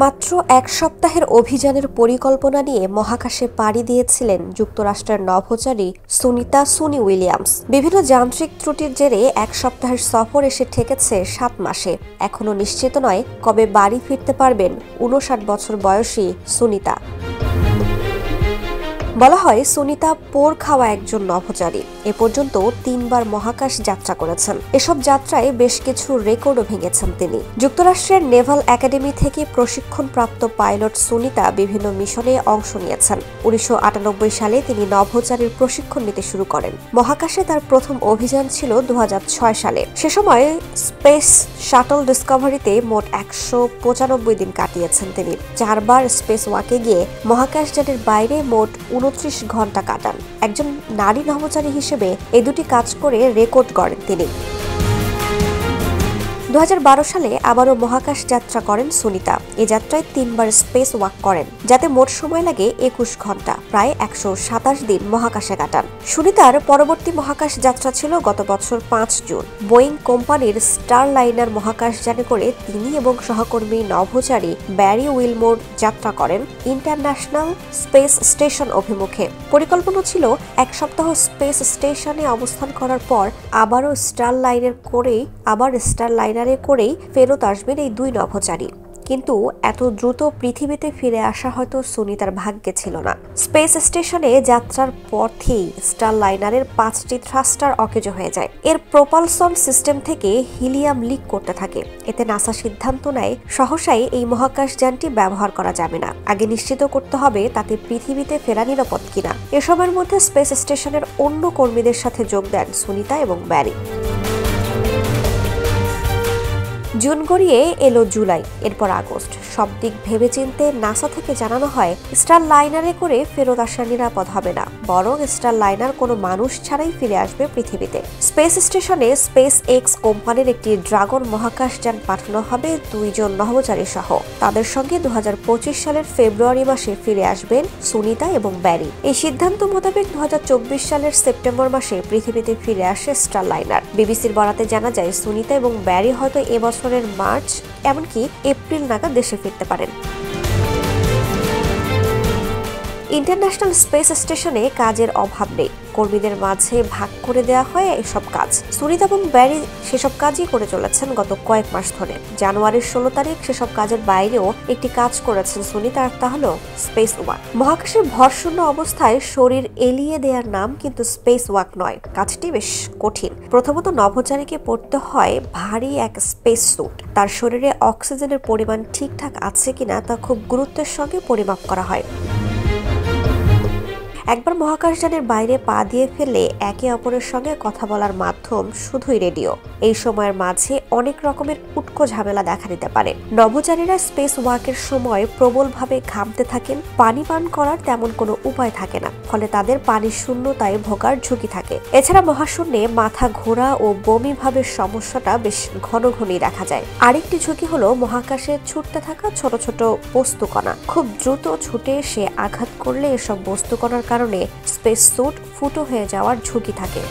মাত্র এক সপ্তাহের অভিযানের পরিকল্পনা নিয়ে মহাকাশে পাড়ি দিয়েছিলেন যুক্তরাষ্ট্রের নভোচারী সুনিতা সুনি উইলিয়ামস। বিভিন্ন যান্ত্রিক ত্রুটির জেরে এক সপ্তাহের সফর এসে ঠেকেছে 7 মাসে। এখনও নিশ্চিত নয় কবে বাড়ি ফিরতে পারবেন 59 বছর বয়সী সুনিতা। বলা হয় সুনিতা পোড় খাওয়া একজন নভোচারী। এ পর্যন্ত 3 বার মহাকাশ যাত্রা করেছেন। এসব যাত্রায় বেশ কিছু রেকর্ডও ভেঙেছেন তিনি। যুক্তরাষ্ট্রের নেভাল একাডেমি থেকে প্রশিক্ষণপ্রাপ্ত পাইলট সুনিতা বিভিন্ন মিশনে অংশ নিয়েছেন। 1998 সালে তিনি নভোচারীর প্রশিক্ষণ নিতে শুরু করেন। মহাকাশে তার প্রথম অভিযান ছিল 2006 সালে। সে সময় স্পেস শাটল ডিসকভারিতে মোট 195 দিন কাটিয়েছেন তিনি। 4 বার স্পেস ওয়াকে গিয়ে মহাকাশযানের বাইরে মোট 29 ঘন্টা কাটান। একজন নারী নভোচারী হিসেবে এই দুটি কাজ করে রেকর্ড গড়েন তিনি। 2012 সালে আবারও মহাকাশ যাত্রা করেন সুনিতা। এই যাত্রায় 3 বার স্পেস ওয়াক করেন, যাতে মোট সময় লাগে 21 ঘন্টা, প্রায় 127 দিন মহাকাশে কাটান। সুনিতার পরবর্তী মহাকাশ যাত্রা ছিল গত বছর 5 জুন। বোয়িং কোম্পানির স্টারলাইনার মহাকাশযানে করে তিনি এবং সহকর্মী নভোচারী ব্যারি উইলমোর যাত্রা করেন ইন্টারন্যাশনাল স্পেস স্টেশন অভিমুখে। পরিকল্পনা ছিল এক সপ্তাহ স্পেস স্টেশনে অবস্থান করার পর আবারও স্টারলাইনারে করেই ফেরত আসবেন এই দুই নভোচারী। কিন্তু এত দ্রুত পৃথিবীতে ফিরে আসা হয়তো সুনিতার ভাগ্যে ছিল না। স্পেস স্টেশনে যাত্রার পথেই স্টারলাইনারের 5টি থ্রাস্টার অকেজো হয়ে যায়। এর প্রপালসন সিস্টেম থেকে হিলিয়াম লিক করতে থাকে। এতে নাসা সিদ্ধান্ত নেয় সহসাই এই মহাকাশযানটি ব্যবহার করা যাবে না। আগে নিশ্চিত করতে হবে তাতে পৃথিবীতে ফেরা নিরাপদ কিনা। এসবের মধ্যে স্পেস স্টেশনের অন্য কর্মীদের সাথে যোগ দেন সুনিতা এবং ব্যারি। জুন গড়িয়ে এলো জুলাই, এরপর আগস্ট। সব দিক ভেবেচিন্তে নাসা থেকে জানানো হয় স্টারলাইনারে করে ফেরত আসা নিরাপদ হবে না, বরং স্টারলাইনার কোনো মানুষ ছাড়াই ফিরে আসবে পৃথিবীতে। স্পেস স্টেশনে স্পেস এক্স কোম্পানির একটি ড্রাগন মহাকাশযান পাঠানো হবে 2 জন নভোচারী সহ। তাদের সঙ্গে 2025 সালের ফেব্রুয়ারি মাসে ফিরে আসবেন সুনিতা এবং ব্যারি। এই সিদ্ধান্ত মোতাবেক 2024 সালের সেপ্টেম্বর মাসে পৃথিবীতে ফিরে আসে স্টারলাইনার। বিবিসির বরাতে জানা যায় সুনিতা এবং ব্যারি হয়তো এবছরের মার্চ এমনকি এপ্রিল নাগাদ দেশে ফিরতে পারেন। ইন্টারন্যাশনাল স্পেস স্টেশনে কাজের অভাব নেই। কর্মীদের মাঝে ভাগ করে দেওয়া হয় এসব কাজ। সুনিতা এবং ব্যারি সেসব কাজই করে চলেছেন গত কয়েক মাস ধরে। জানুয়ারির 16 তারিখ সেসব কাজের বাইরেও একটি কাজ করেছেন সুনিতা, আর তা হলো স্পেস ওয়াক। মহাকাশের ভরশূন্য অবস্থায় শরীর এলিয়ে দেওয়ার নাম কিন্তু স্পেস ওয়াক নয়। কাজটি বেশ কঠিন। প্রথমত নভোচারীকে পড়তে হয় ভারী এক স্পেস স্যুট। তার শরীরে অক্সিজেনের পরিমাণ ঠিকঠাক আছে কিনা তা খুব গুরুত্বের সঙ্গে পরিমাপ করা হয়। একবার মহাকাশযানের বাইরে পা দিয়ে ফেললে একে অপরের সঙ্গে কথা বলার মাধ্যম শুধুই রেডিও। এই সময়ের মাঝে অনেক রকমের উটকো ঝামেলা দেখা দিতে পারে। নভোচারীরা স্পেস ওয়াকের সময় প্রবলভাবে ঘামতে থাকেন। পানি পান করার তেমন কোনো উপায় থাকে না, ফলে তাদের পানির শূন্যতায় ভোগার ঝুঁকি থাকে। এছাড়া মহাশূন্যে মাথা ঘোরা ও বমি ভাবের সমস্যাটা বেশ ঘন ঘনই দেখা যায়। আরেকটি ঝুঁকি হলো মহাকাশে ছুটতে থাকা ছোট ছোট বস্তুকণা। খুব দ্রুত ছুটে এসে আঘাত করলে এসব বস্তুকণার কারণে স্পেস স্যুট ফুটো হয়ে যাওয়ার ঝুঁকি থাকে।